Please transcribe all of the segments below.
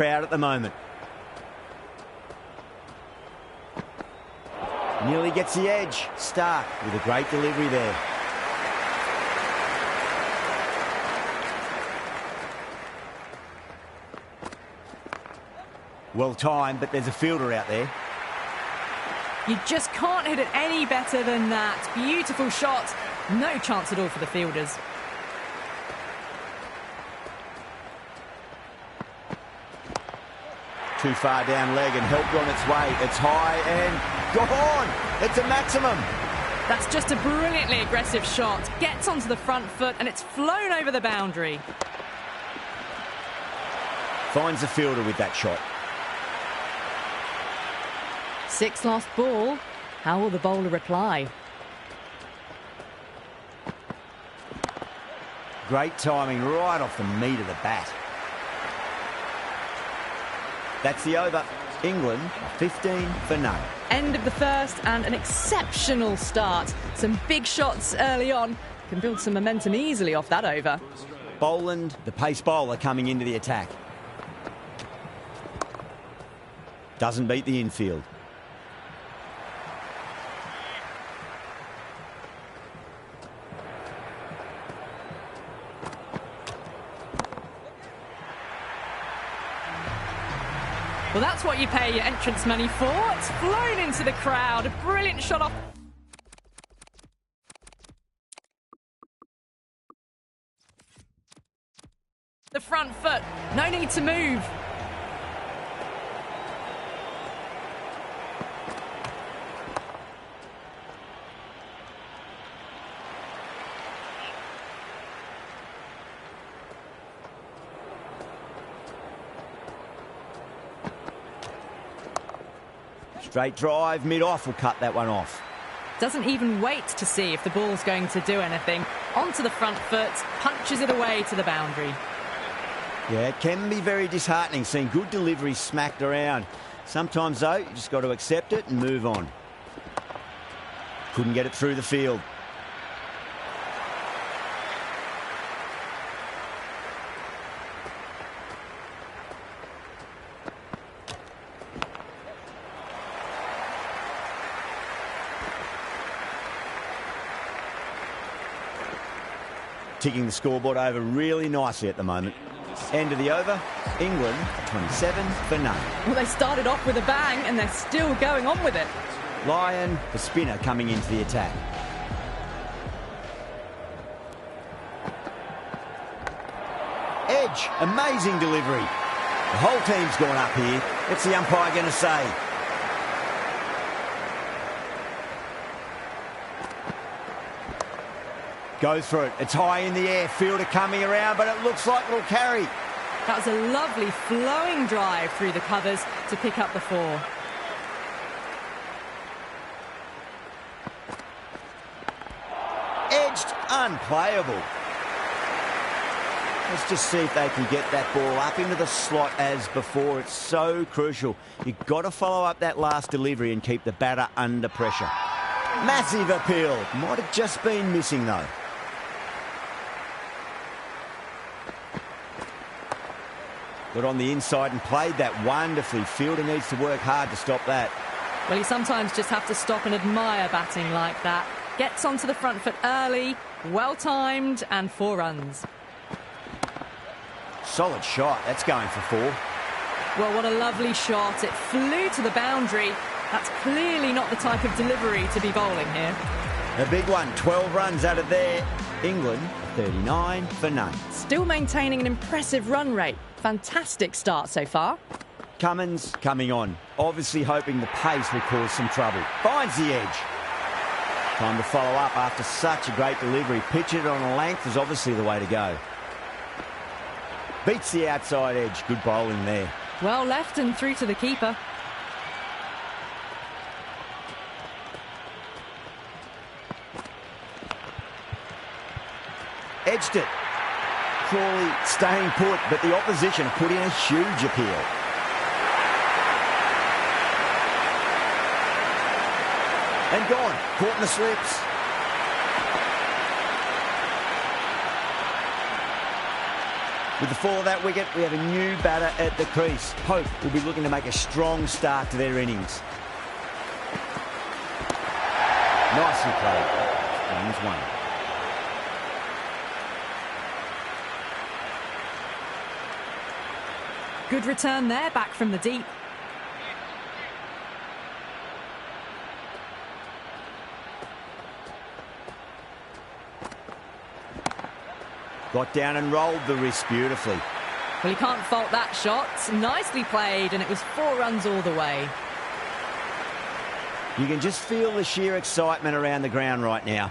crowd at the moment. Nearly gets the edge. Stark with a great delivery there. Well timed, but there's a fielder out there. You just can't hit it any better than that. Beautiful shot. No chance at all for the fielders. Too far down leg and helped on its way. It's high and gone. It's a maximum. That's just a brilliantly aggressive shot. Gets onto the front foot and it's flown over the boundary. Finds the fielder with that shot. 6 last ball. How will the bowler reply? Great timing right off the meat of the bat. That's the over. England 15 for none. End of the first and an exceptional start. Some big shots early on. Can build some momentum easily off that over. Boland, the pace bowler, coming into the attack. Doesn't beat the infield. Well, that's what you pay your entrance money for. It's flown into the crowd. A brilliant shot off. The front foot. No need to move. Straight drive, mid-off will cut that one off. Doesn't even wait to see if the ball's going to do anything. Onto the front foot, punches it away to the boundary. Yeah, it can be very disheartening seeing good delivery smacked around. Sometimes, though, you just got to accept it and move on. Couldn't get it through the field. Ticking the scoreboard over really nicely at the moment. End of the over, England 27 for none. Well, they started off with a bang and they're still going on with it. Lyon, the spinner, coming into the attack. Edge, amazing delivery. The whole team's gone up here. What's the umpire going to say? Goes for it. It's high in the air. Fielder coming around, but it looks like it'll carry. That was a lovely flowing drive through the covers to pick up the 4. Edged, unplayable. Let's just see if they can get that ball up into the slot as before. It's so crucial. You've got to follow up that last delivery and keep the batter under pressure. Massive appeal. Might have just been missing, though. Got on the inside and played that wonderfully. Fielder needs to work hard to stop that. Well, you sometimes just have to stop and admire batting like that. Gets onto the front foot early, well-timed, and 4 runs. Solid shot. That's going for 4. Well, what a lovely shot. It flew to the boundary. That's clearly not the type of delivery to be bowling here. A big one. 12 runs out of there. England 39 for none. Still maintaining an impressive run rate. Fantastic start so far. Cummins coming on, obviously hoping the pace will cause some trouble. Finds the edge. Time to follow up after such a great delivery. Pitch it on a length is obviously the way to go. Beats the outside edge. Good bowling there. Well left and through to the keeper. Edged it. Crawley staying put, but the opposition have put in a huge appeal. And gone. Caught in the slips. With the fall of that wicket, we have a new batter at the crease. Pope will be looking to make a strong start to their innings. Nicely played. Runs one. Good return there, back from the deep. Got down and rolled the wrist beautifully. Well, you can't fault that shot. Nicely played, and it was 4 runs all the way. You can just feel the sheer excitement around the ground right now.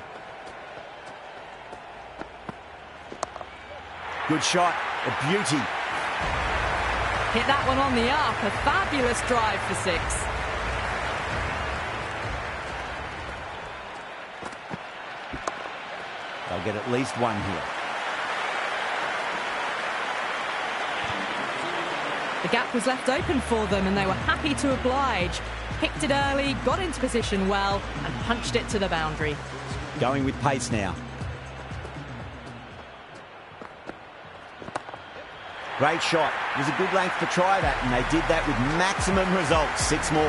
Good shot, a beauty. Hit that one on the up, a fabulous drive for 6. They'll get at least one here. The gap was left open for them and they were happy to oblige. Picked it early, got into position well and punched it to the boundary. Going with pace now. Great shot. It was a good length to try that, and they did that with maximum results. 6 more.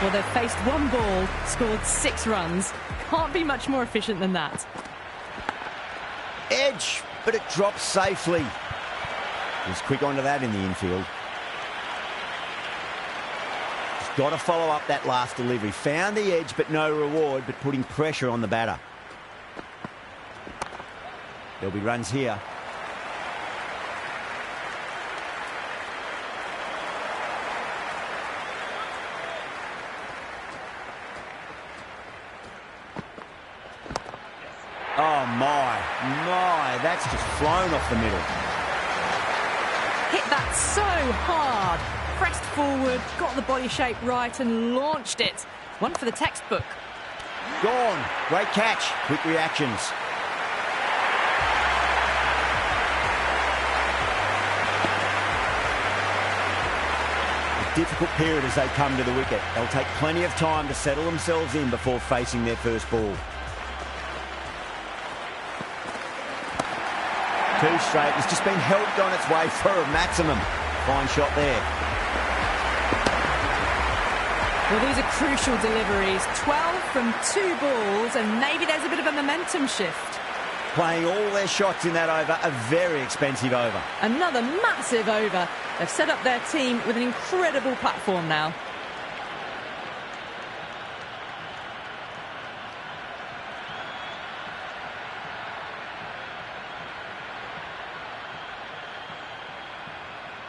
Well, they've faced 1 ball, scored 6 runs. Can't be much more efficient than that. Edge, but it drops safely. He was quick onto that in the infield. He's got to follow up that last delivery. Found the edge, but no reward, but putting pressure on the batter. There'll be runs here. Oh, my, that's just flown off the middle. Hit that so hard. Pressed forward, got the body shape right and launched it. One for the textbook. Gone. Great catch. Quick reactions. A difficult period as they come to the wicket. They'll take plenty of time to settle themselves in before facing their first ball. 2 straight. It's just been helped on its way for a maximum. Fine shot there. Well, these are crucial deliveries. 12 from 2 balls, and maybe there's a bit of a momentum shift. Playing all their shots in that over, a very expensive over. Another massive over. They've set up their team with an incredible platform now.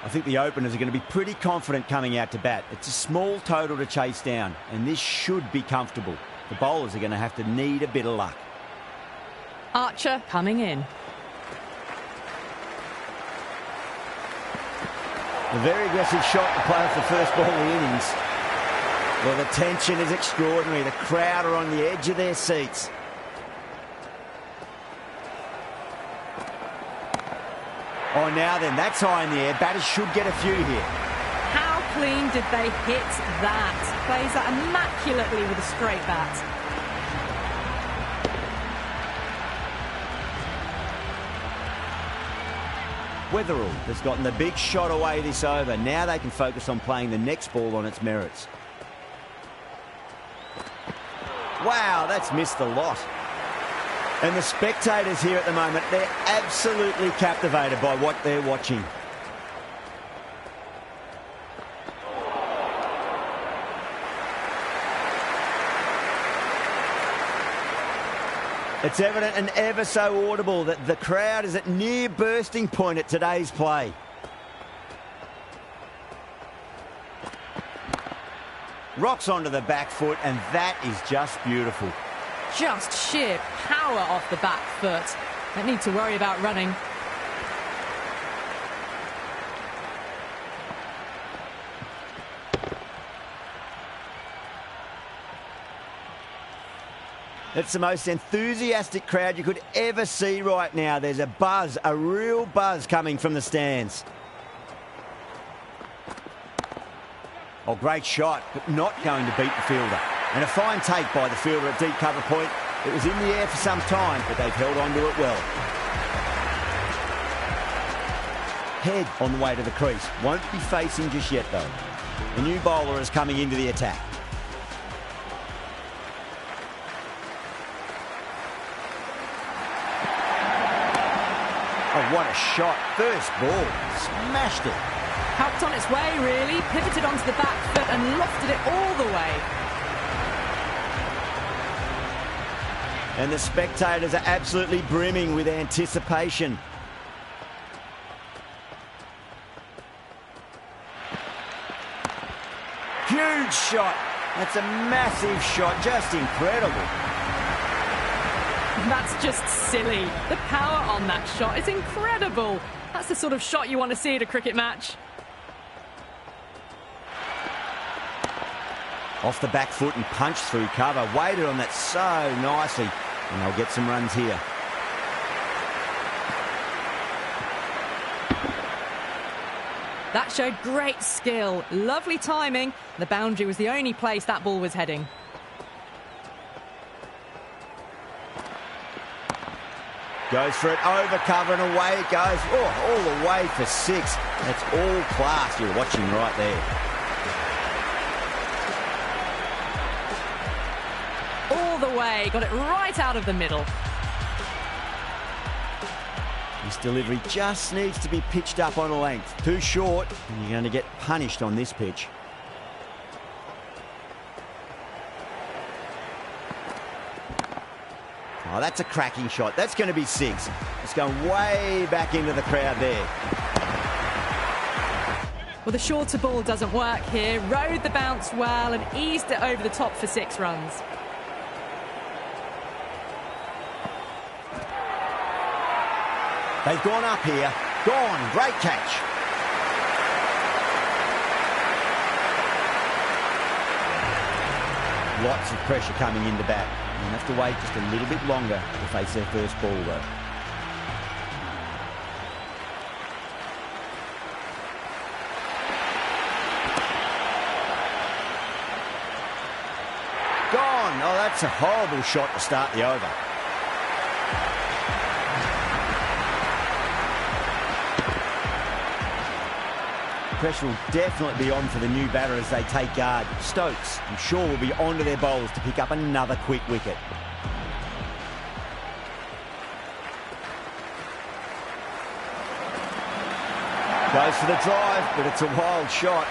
I think the openers are going to be pretty confident coming out to bat. It's a small total to chase down, and this should be comfortable. The bowlers are going to have to need a bit of luck. Archer coming in. A very aggressive shot to play off the first ball of the innings. Well, the tension is extraordinary. The crowd are on the edge of their seats. Oh, now then, that's high in the air. Batters should get a few here. How clean did they hit that? Plays that immaculately with a straight bat. Weatherall has gotten the big shot away this over. Now they can focus on playing the next ball on its merits. Wow, that's missed a lot. And the spectators here at the moment, they're absolutely captivated by what they're watching. It's evident and ever so audible that the crowd is at near bursting point at today's play. Rocks onto the back foot, and that is just beautiful. Just sheer power off the back foot. Don't need to worry about running. It's the most enthusiastic crowd you could ever see right now. There's a buzz, a real buzz coming from the stands. Oh, great shot, but not going to beat the fielder. And a fine take by the fielder at deep cover point. It was in the air for some time, but they've held on to it well. Head on the way to the crease. Won't be facing just yet, though. The new bowler is coming into the attack. Oh, what a shot. First ball. Smashed it. Helped on its way, really. Pivoted onto the back foot and lofted it all the way. And the spectators are absolutely brimming with anticipation. Huge shot. That's a massive shot. Just incredible. That's just silly. The power on that shot is incredible. That's the sort of shot you want to see at a cricket match. Off the back foot and punched through cover. Waited on that so nicely. And they'll get some runs here. That showed great skill. Lovely timing. The boundary was the only place that ball was heading. Goes for it over cover and away it goes. Oh, all the way for 6. That's all class. You're watching right there. All the way. Got it right out of the middle. This delivery just needs to be pitched up on a length. Too short, and you're going to get punished on this pitch. Oh, that's a cracking shot. That's going to be 6. It's going way back into the crowd there. Well, the shorter ball doesn't work here. Rode the bounce well and eased it over the top for 6 runs. They've gone up here. Gone. Great catch. Lots of pressure coming into bat. They'll have to wait just a little bit longer to face their first ball, though. Gone. Oh, that's a horrible shot to start the over. Pressure will definitely be on for the new batter as they take guard. Stokes, I'm sure, will be onto their bowls to pick up another quick wicket. Goes for the drive, but it's a wild shot.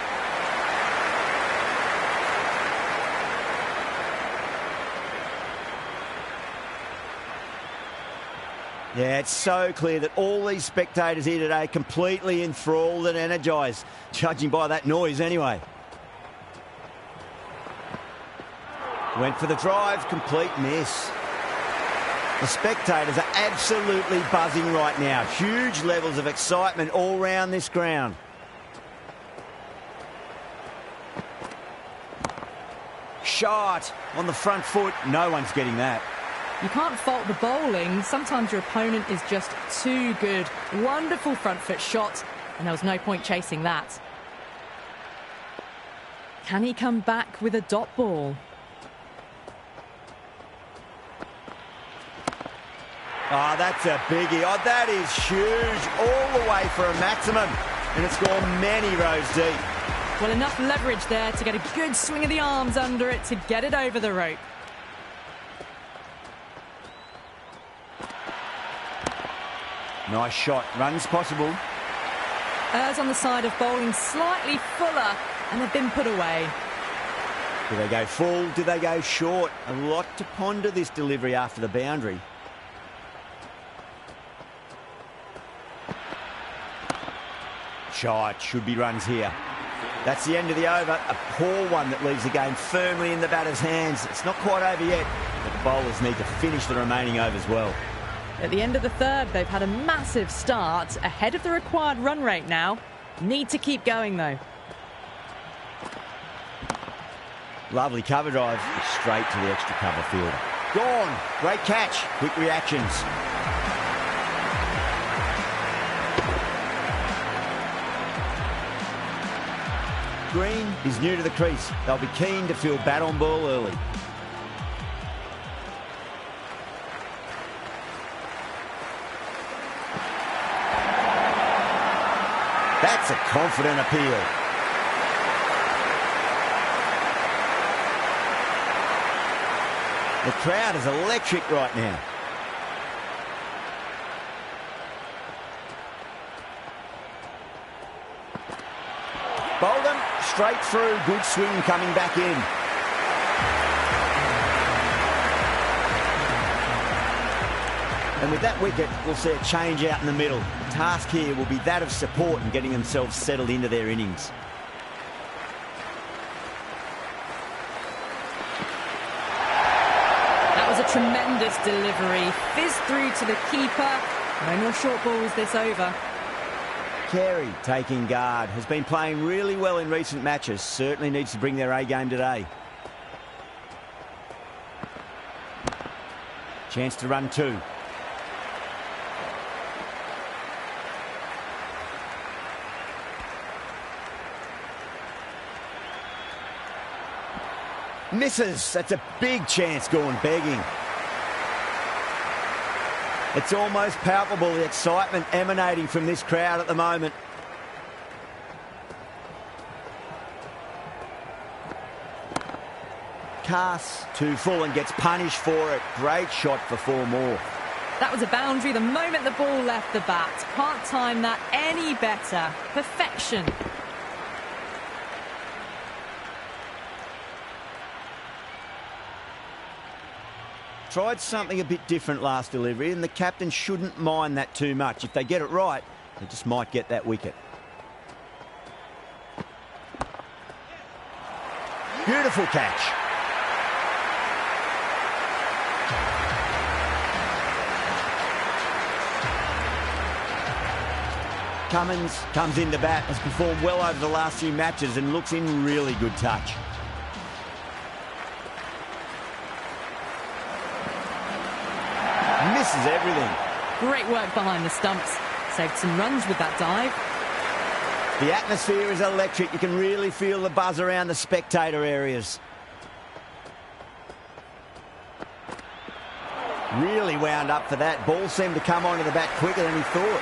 Yeah, it's so clear that all these spectators here today completely enthralled and energised, judging by that noise anyway. Went for the drive, complete miss. The spectators are absolutely buzzing right now. Huge levels of excitement all round this ground. Shot on the front foot. No one's getting that. You can't fault the bowling. Sometimes your opponent is just too good. Wonderful front foot shot, and there was no point chasing that. Can he come back with a dot ball? Oh, that's a biggie. Oh, that is huge. All the way for a maximum. And it's gone many rows deep. Well, enough leverage there to get a good swing of the arms under it to get it over the rope. Nice shot. Runs possible. Errs on the side of bowling slightly fuller, and they've been put away. Do they go full? Do they go short? A lot to ponder this delivery after the boundary. Shot. Should be runs here. That's the end of the over. A poor one that leaves the game firmly in the batter's hands. It's not quite over yet, but the bowlers need to finish the remaining overs well. At the end of the third, they've had a massive start, ahead of the required run rate now. Need to keep going, though. Lovely cover drive, straight to the extra cover field. Gone. Great catch. Quick reactions. Green is new to the crease. They'll be keen to field bat on ball early. That's a confident appeal. The crowd is electric right now. Bolden, straight through, good swing coming back in. And with that wicket, we'll see a change out in the middle. The task here will be that of support and getting themselves settled into their innings. That was a tremendous delivery. Fizzed through to the keeper. No more short balls this over. Carey taking guard. Has been playing really well in recent matches. Certainly needs to bring their A game today. Chance to run two. Misses. That's a big chance going begging. It's almost palpable, the excitement emanating from this crowd at the moment. Casts too full and gets punished for it. Great shot for 4 more. That was a boundary the moment the ball left the bat. Can't time that any better. Perfection. Tried something a bit different last delivery, and the captain shouldn't mind that too much. If they get it right, they just might get that wicket. Beautiful catch. Cummins comes into bat, has performed well over the last few matches and looks in really good touch. Misses everything. Great work behind the stumps. Saved some runs with that dive. The atmosphere is electric. You can really feel the buzz around the spectator areas. Really wound up for that. Ball seemed to come onto the bat quicker than he thought.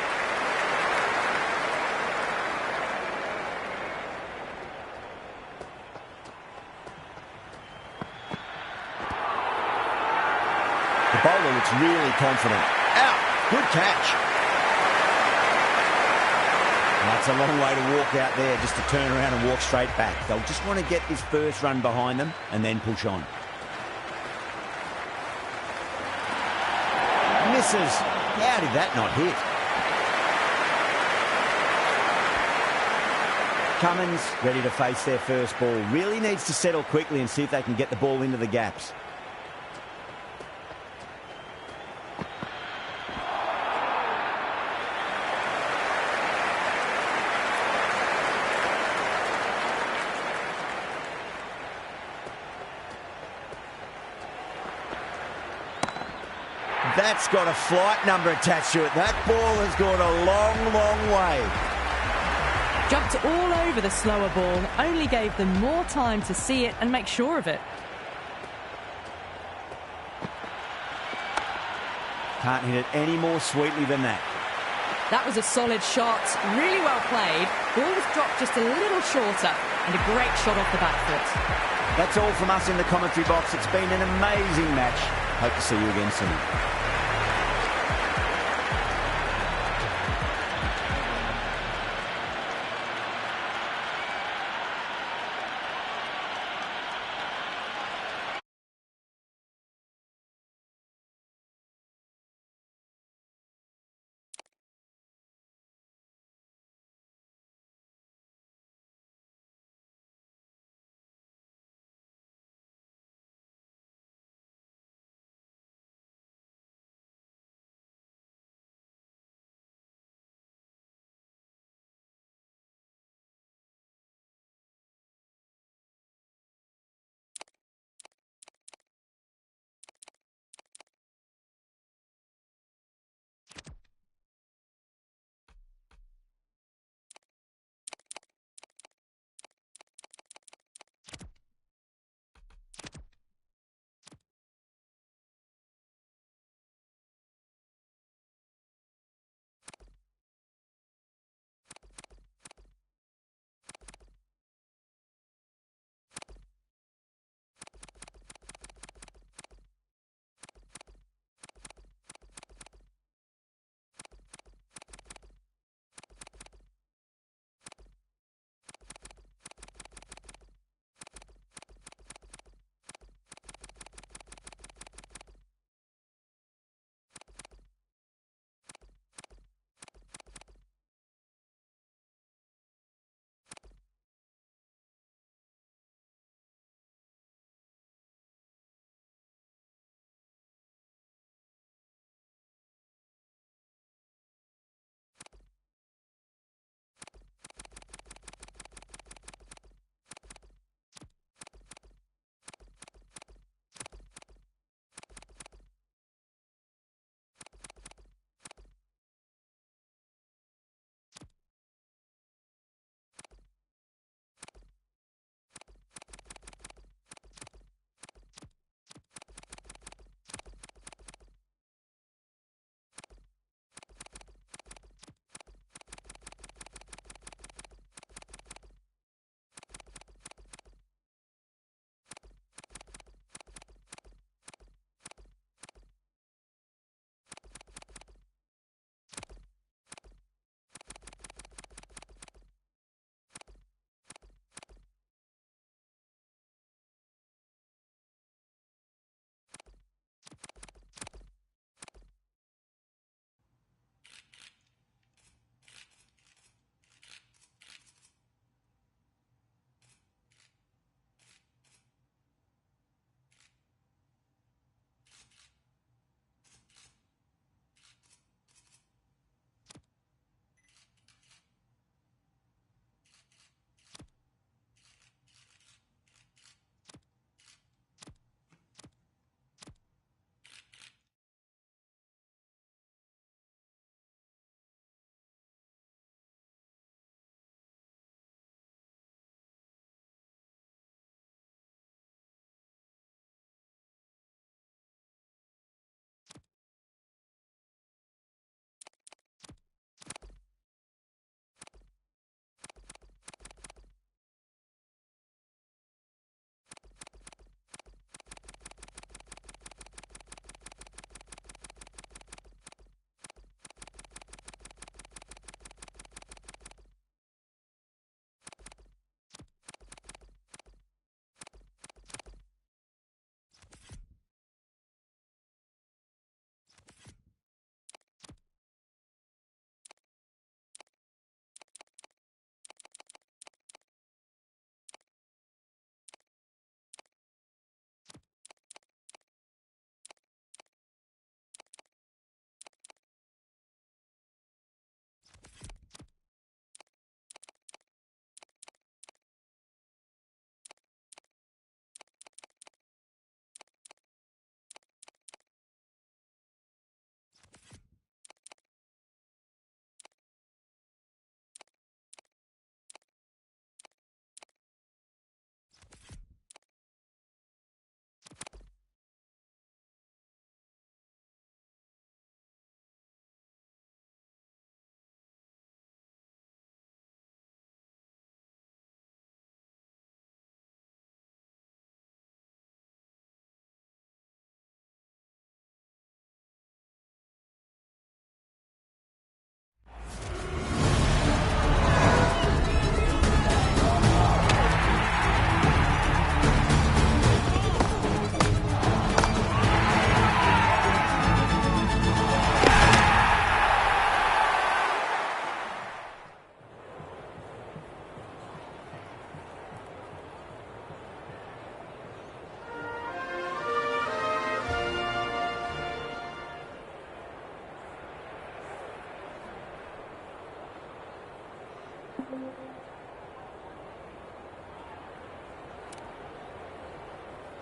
The bowler looks really confident. Out. Good catch. That's a long way to walk out there just to turn around and walk straight back. They'll just want to get this first run behind them and then push on. Misses. How did that not hit? Cummins ready to face their first ball. Really needs to settle quickly and see if they can get the ball into the gaps. That's got a flight number attached to it. That ball has gone a long, long way. Jumped all over the slower ball, only gave them more time to see it and make sure of it. Can't hit it any more sweetly than that. That was a solid shot, really well played. Ball was dropped just a little shorter and a great shot off the back foot. That's all from us in the commentary box. It's been an amazing match. Hope to see you again soon.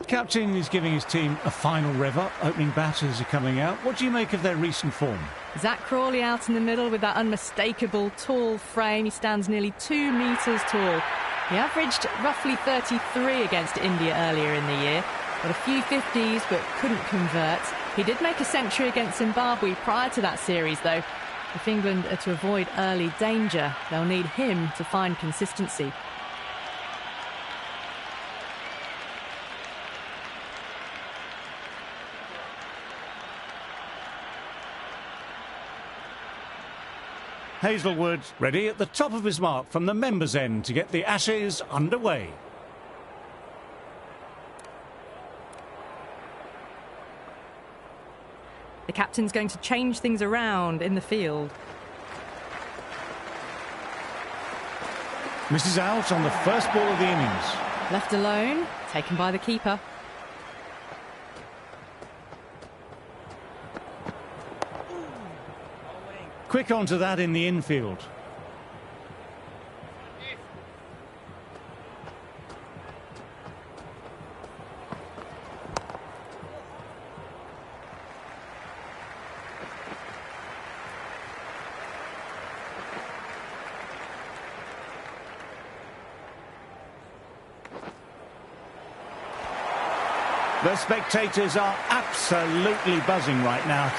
Captain is giving his team a final rev up. Opening batters are coming out. What do you make of their recent form? Zach Crawley out in the middle with that unmistakable tall frame. He stands nearly 2 metres tall. He averaged roughly 33 against India earlier in the year. Got a few 50s but couldn't convert. He did make a century against Zimbabwe prior to that series though. If England are to avoid early danger, they'll need him to find consistency. Hazelwood ready at the top of his mark from the members' end to get the Ashes underway. The captain's going to change things around in the field. Misses out on the first ball of the innings. Left alone, taken by the keeper. Quick onto that in the infield. The spectators are absolutely buzzing right now.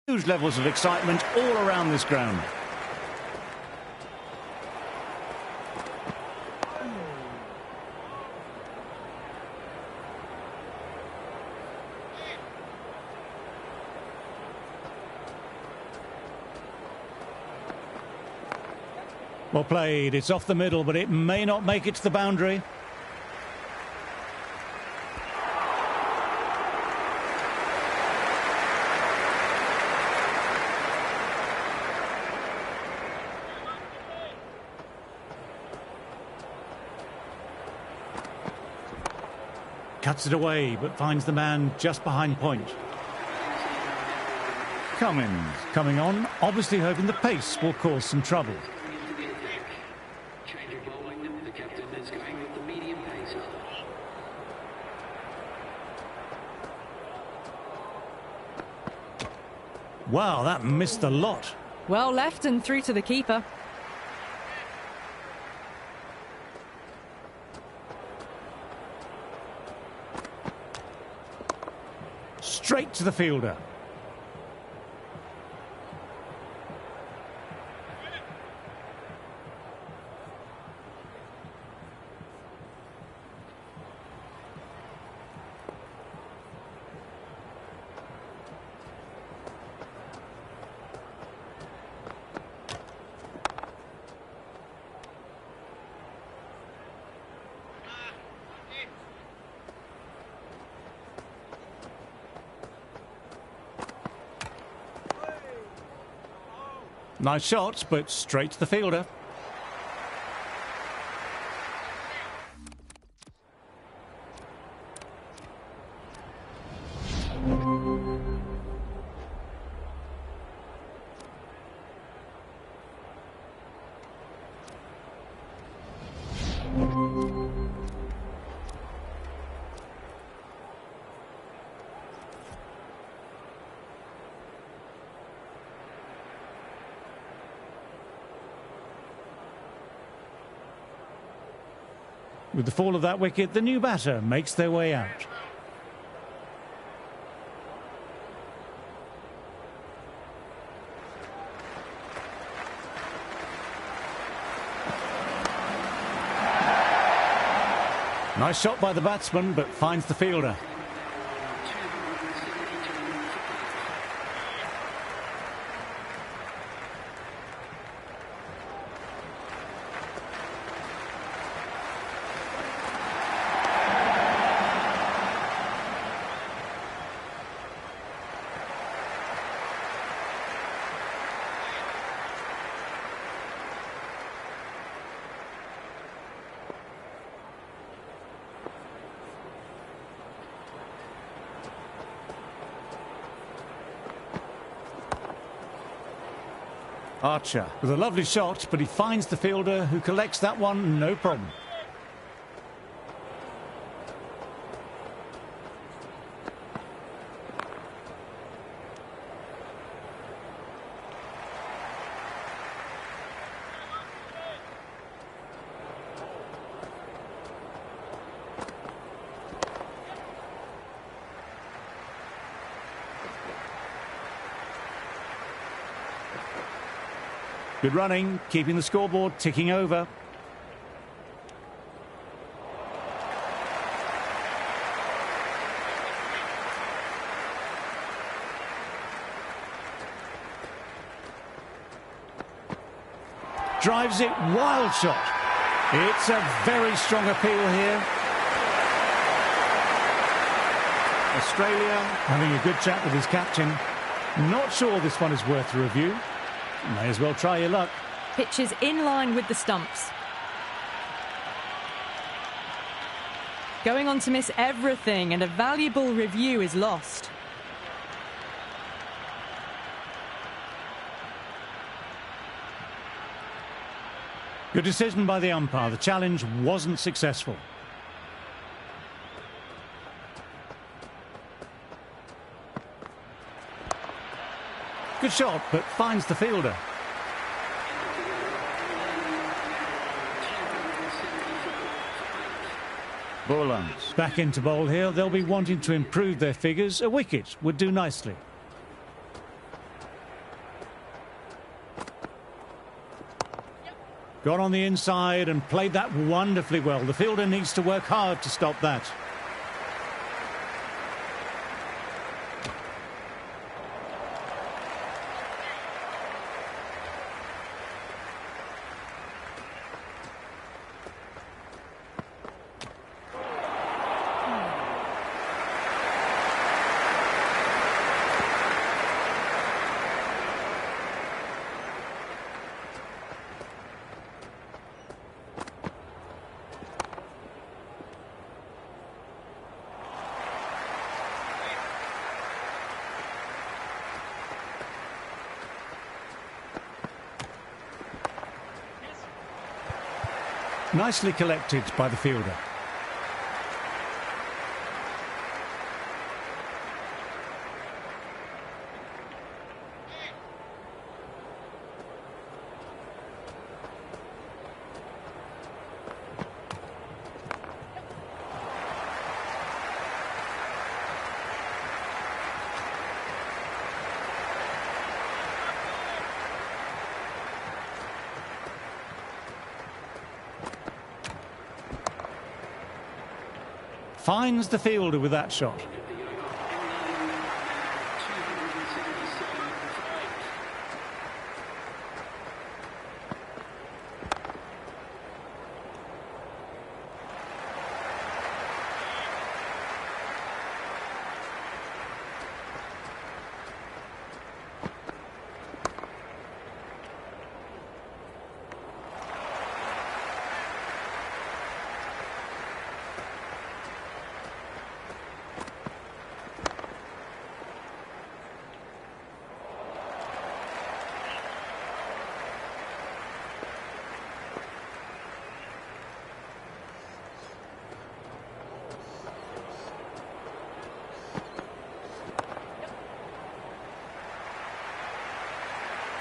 Huge levels of excitement all around this ground. Well played. It's off the middle, but it may not make it to the boundary. Cuts it away, but finds the man just behind point. Cummins coming on, obviously hoping the pace will cause some trouble. Wow, that missed the lot. Well left and through to the keeper. Straight to the fielder. Nice shot, but straight to the fielder. With the fall of that wicket, the new batter makes their way out. Nice shot by the batsman, but finds the fielder. Archer with a lovely shot, but he finds the fielder who collects that one, no problem. Good running, keeping the scoreboard ticking over. Drives it, wild shot. It's a very strong appeal here. Australia having a good chat with his captain. Not sure this one is worth a review. May as well try your luck. Pitch is in line with the stumps. Going on to miss everything, and a valuable review is lost. Good decision by the umpire. The challenge wasn't successful. Good shot, but finds the fielder. Borlands back into bowl here. They'll be wanting to improve their figures. A wicket would do nicely. Got on the inside and played that wonderfully well. The fielder needs to work hard to stop that. Nicely collected by the fielder. Finds the fielder with that shot.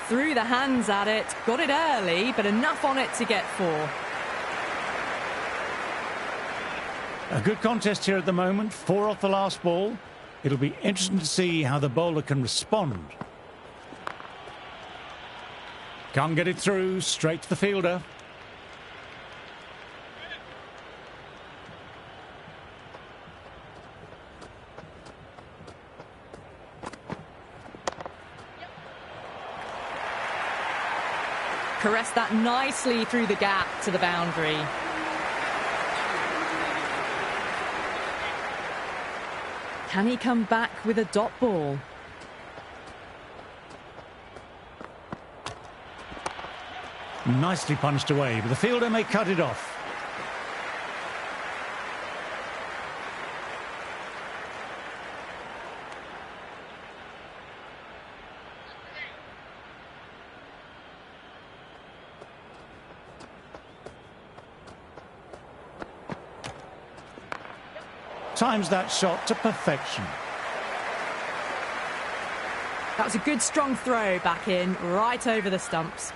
Threw the hands at it, got it early, but enough on it to get 4. A good contest here at the moment, 4 off the last ball. It'll be interesting to see how the bowler can respond. Can't get it through, straight to the fielder. Caressed that nicely through the gap to the boundary. Can he come back with a dot ball? Nicely punched away, but the fielder may cut it off. Times that shot to perfection. That was a good strong throw back in, right over the stumps.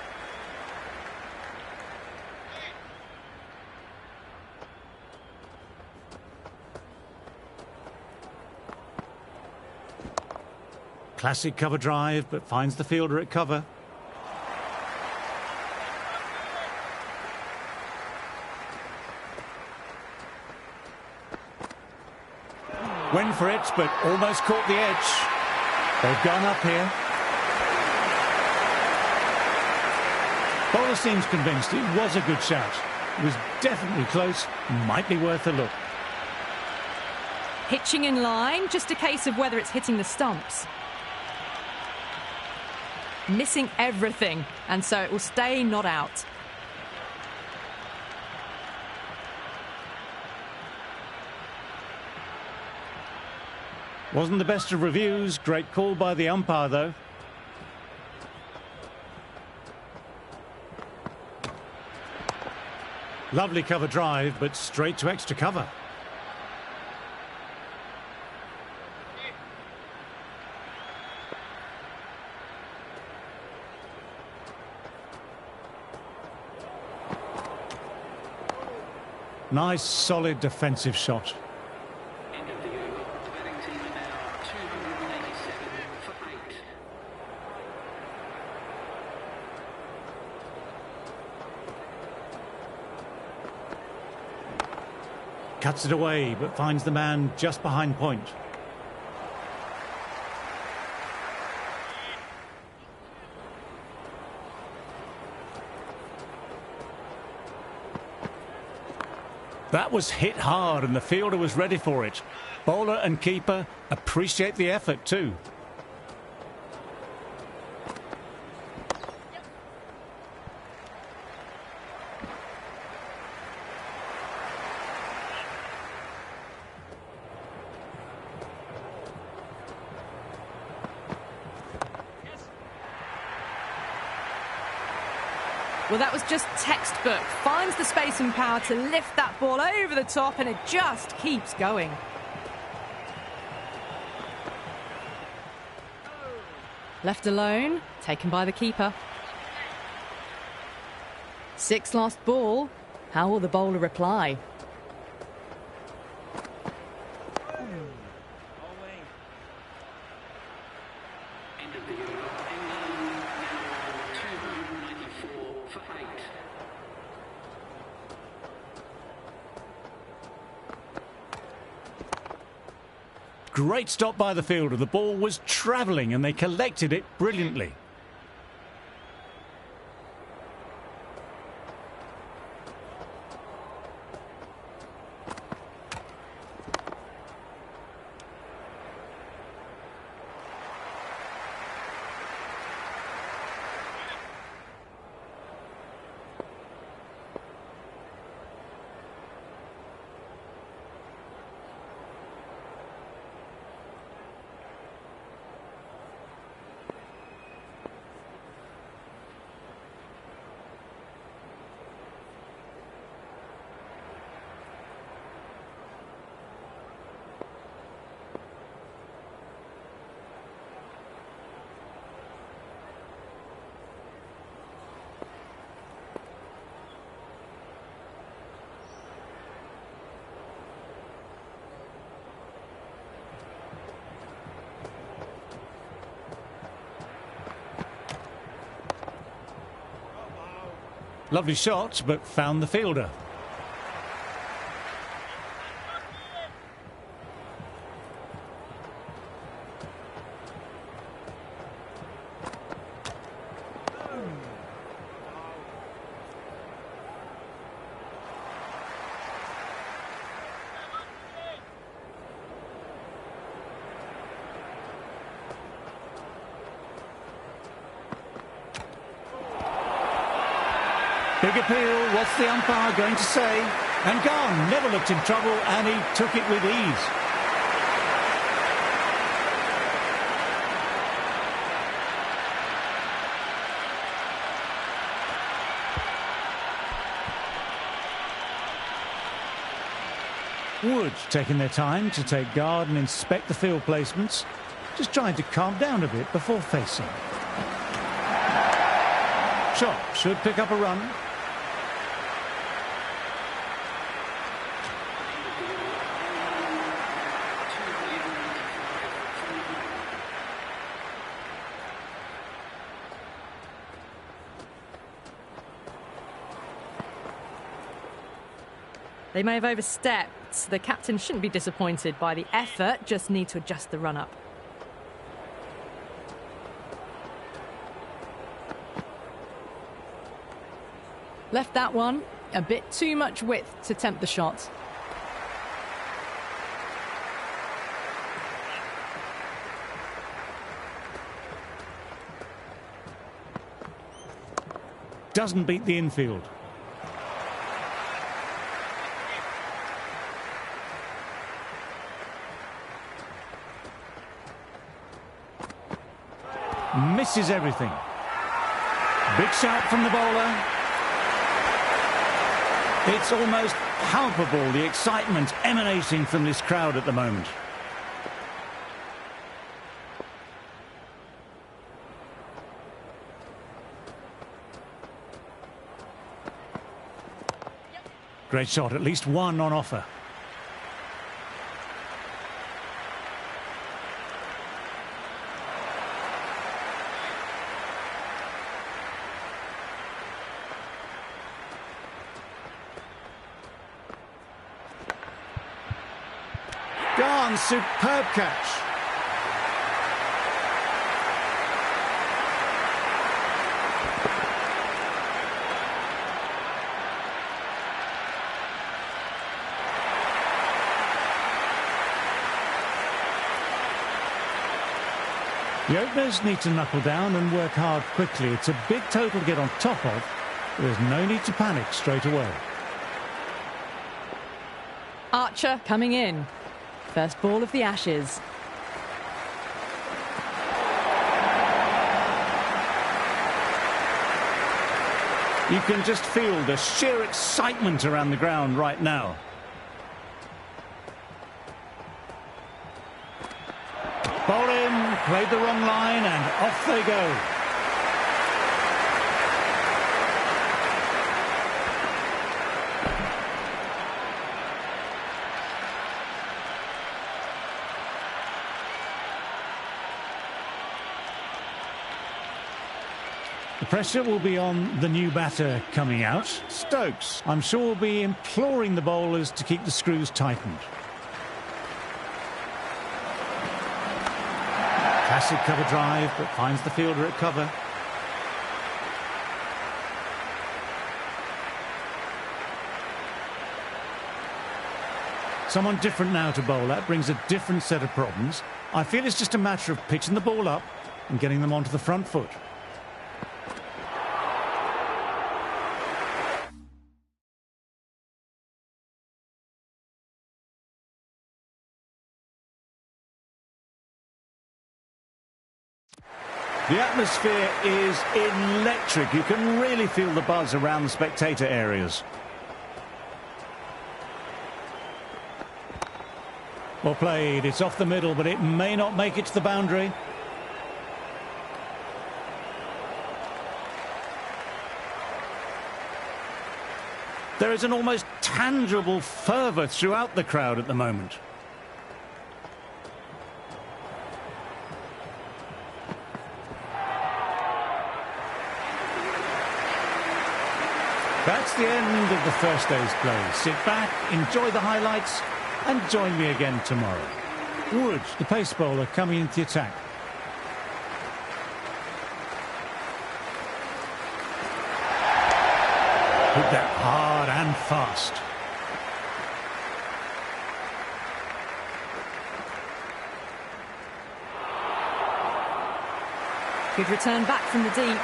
Classic cover drive, but finds the fielder at cover. Went for it, but almost caught the edge. They've gone up here. Bowler seems convinced it was a good shot. It was definitely close, might be worth a look. Pitching in line, just a case of whether it's hitting the stumps. Missing everything, and so it will stay not out. Wasn't the best of reviews. Great call by the umpire, though. Lovely cover drive, but straight to extra cover. Nice, solid defensive shot. Cuts it away, but finds the man just behind point. That was hit hard and the fielder was ready for it. Bowler and keeper appreciate the effort too. Well, that was just textbook. Finds the space and power to lift that ball over the top, and it just keeps going. Left alone, taken by the keeper. 6 last ball. How will the bowler reply? Great stop by the fielder. The ball was travelling and they collected it brilliantly. Lovely shot, but found the fielder. Big appeal, what's the umpire going to say? And gone, never looked in trouble and he took it with ease. Wood taking their time to take guard and inspect the field placements, just trying to calm down a bit before facing. Shot should pick up a run. They may have overstepped. The captain shouldn't be disappointed by the effort, just need to adjust the run-up. Left that one. A bit too much width to tempt the shot. Doesn't beat the infield. Misses everything. Big shout from the bowler. It's almost palpable, the excitement emanating from this crowd at the moment. Great shot, at least one on offer. chance. Superb catch. The openers need to knuckle down and work hard quickly. It's a big total to get on top of, but there's no need to panic straight away. Archer coming in. First ball of the Ashes. You can just feel the sheer excitement around the ground right now. Ball in, played the wrong line, and off they go. The pressure will be on the new batter coming out, Stokes. I'm sure will be imploring the bowlers to keep the screws tightened. Classic cover drive, but finds the fielder at cover. Someone different now to bowl. That brings a different set of problems. I feel it's just a matter of pitching the ball up and getting them onto the front foot. The atmosphere is electric. You can really feel the buzz around the spectator areas. Well played. It's off the middle, but it may not make it to the boundary. There is an almost tangible fervour throughout the crowd at the moment. That's the end of the first day's play. Sit back, enjoy the highlights, and join me again tomorrow. Wood, the pace bowler, coming into the attack. Hit that hard and fast. Good return back from the deep.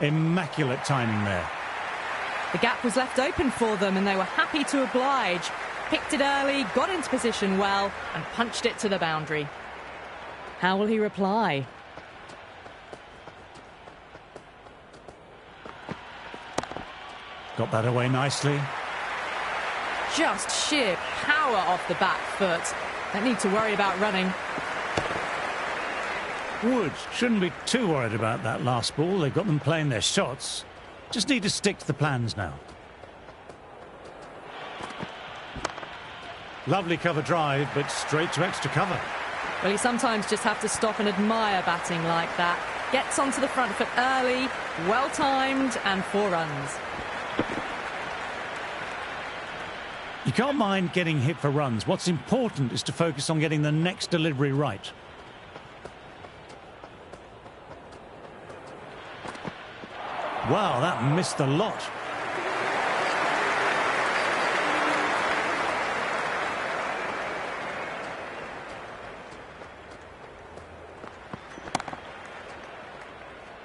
Immaculate timing there. The gap was left open for them and they were happy to oblige. Picked it early, got into position well and punched it to the boundary. How will he reply? Got that away nicely. Just sheer power off the back foot. Don't need to worry about running. Wood shouldn't be too worried about that last ball. They've got them playing their shots. Just need to stick to the plans now. Lovely cover drive, but straight to extra cover. Well, you sometimes just have to stop and admire batting like that. Gets onto the front foot early, well-timed, and 4 runs. You can't mind getting hit for runs. What's important is to focus on getting the next delivery right. Wow, that missed a lot.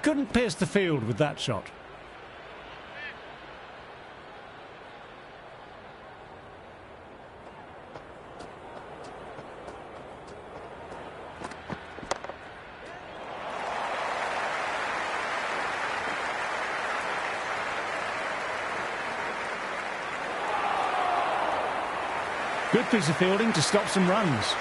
Couldn't pierce the field with that shot. Good piece of fielding to stop some runs.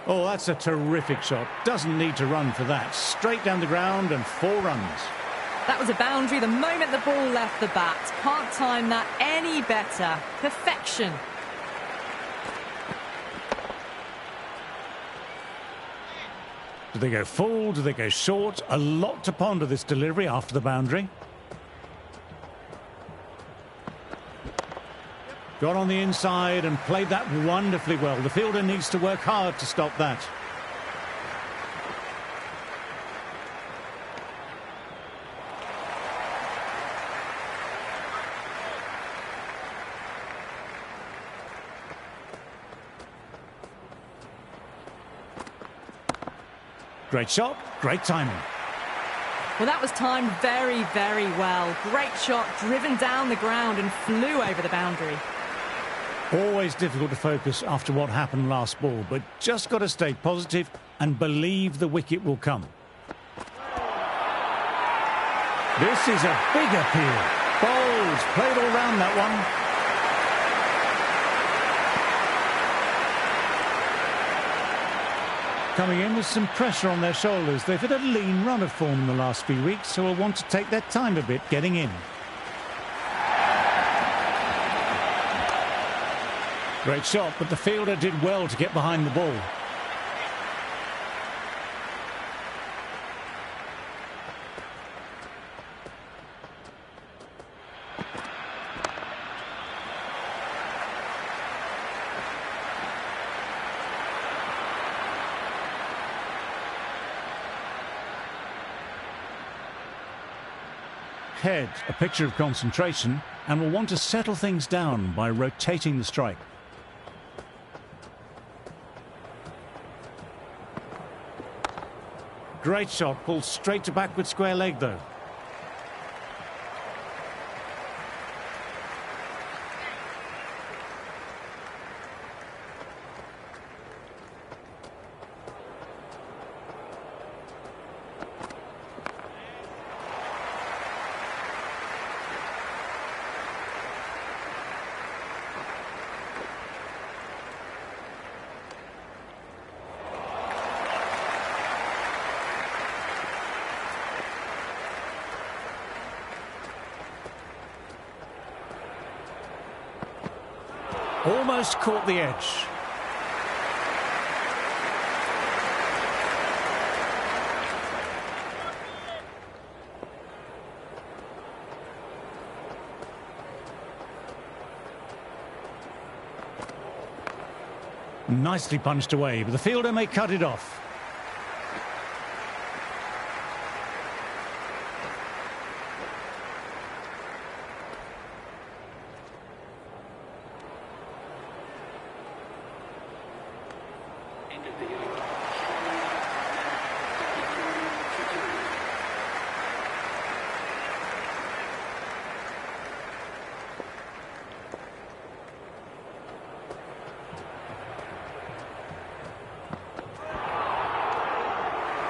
Oh, that's a terrific shot. Doesn't need to run for that. Straight down the ground and 4 runs. That was a boundary the moment the ball left the bat. Can't time that any better. Perfection. Do they go full? Do they go short? A lot to ponder this delivery after the boundary. Got on the inside and played that wonderfully well. The fielder needs to work hard to stop that. Great shot, great timing. Well, that was timed very, very well. Great shot, driven down the ground and flew over the boundary. Always difficult to focus after what happened last ball, but just got to stay positive and believe the wicket will come. This is a big appeal. Bowls played all round that one. Coming in with some pressure on their shoulders. They've had a lean run of form in the last few weeks, so will want to take their time a bit getting in. Great shot, but the fielder did well to get behind the ball. Head, a picture of concentration, and will want to settle things down by rotating the strike. Great shot, pulled straight to backward square leg though. Almost caught the edge. Nicely punched away, but the fielder may cut it off.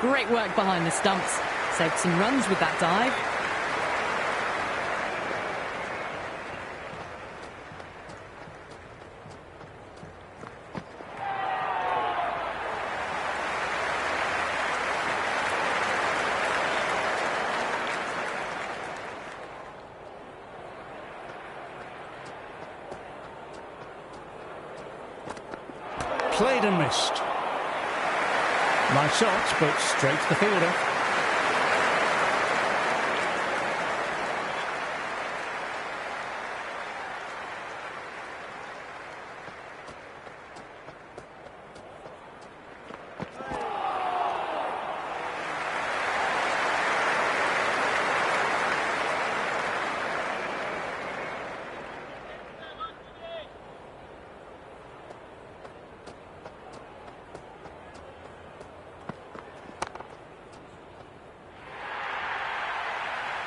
Great work behind the stumps. Saved some runs with that dive. Played and missed. Nice shot, but straight to the fielder.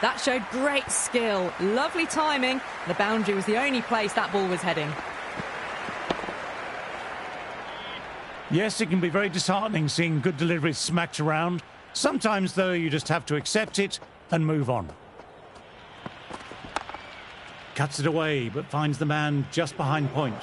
That showed great skill, lovely timing. The boundary was the only place that ball was heading. Yes, it can be very disheartening seeing good deliveries smacked around. Sometimes, though, you just have to accept it and move on. Cuts it away, but finds the man just behind point.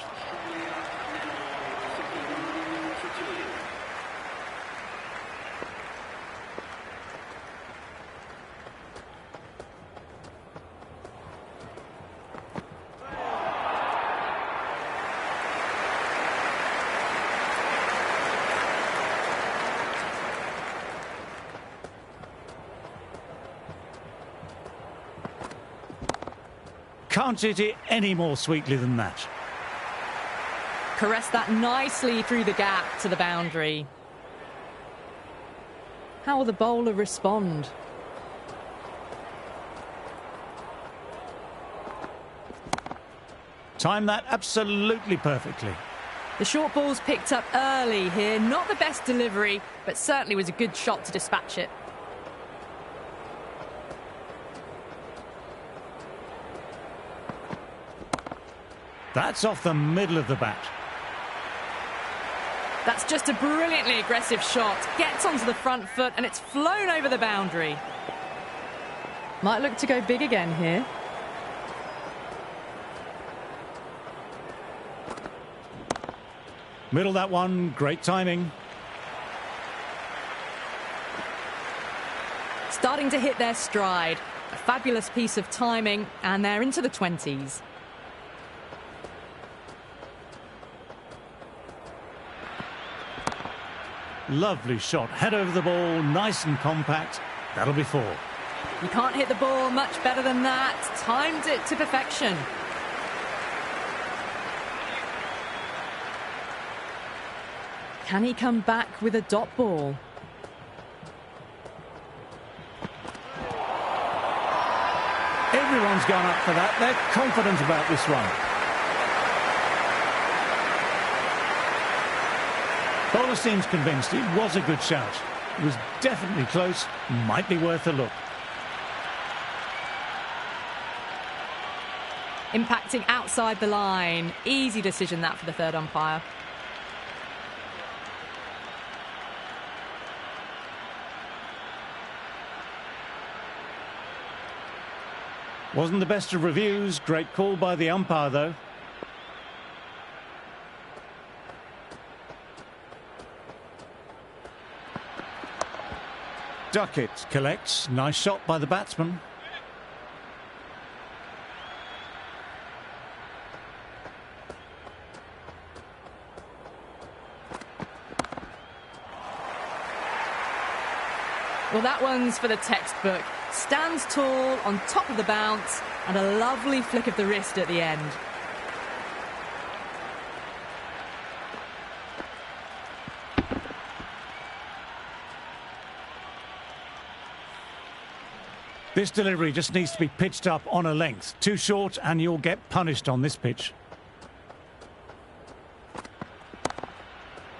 Can't hit it any more sweetly than that. Caressed that nicely through the gap to the boundary. How will the bowler respond? Timed that absolutely perfectly. The short ball's picked up early here. Not the best delivery, but certainly was a good shot to dispatch it. That's off the middle of the bat. That's just a brilliantly aggressive shot. Gets onto the front foot and it's flown over the boundary. Might look to go big again here. Middle that one, great timing. Starting to hit their stride. A fabulous piece of timing, and they're into the 20s. Lovely shot, head over the ball, nice and compact. That'll be 4. You can't hit the ball much better than that. Timed it to perfection. Can he come back with a dot ball? Everyone's gone up for that. They're confident about this one. Bowler seems convinced it was a good shout. It was definitely close. Might be worth a look. Impacting outside the line. Easy decision that for the third umpire. Wasn't the best of reviews. Great call by the umpire, though. Duckett collects. Nice shot by the batsman. Well, that one's for the textbook. Stands tall on top of the bounce and a lovely flick of the wrist at the end. This delivery just needs to be pitched up on a length. Too short and you'll get punished on this pitch.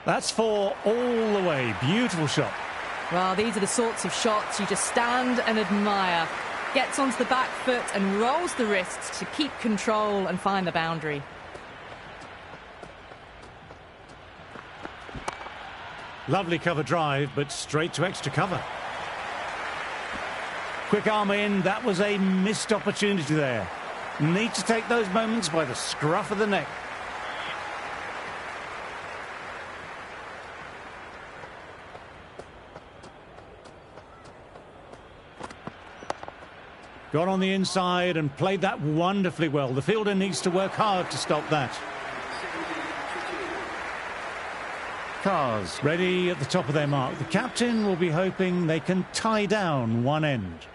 That's 4 all the way. Beautiful shot. Well, these are the sorts of shots you just stand and admire. Gets onto the back foot and rolls the wrists to keep control and find the boundary. Lovely cover drive, but straight to extra cover. Quick arm in. That was a missed opportunity there. Need to take those moments by the scruff of the neck. Got on the inside and played that wonderfully well. The fielder needs to work hard to stop that. Cars ready at the top of their mark. The captain will be hoping they can tie down one end.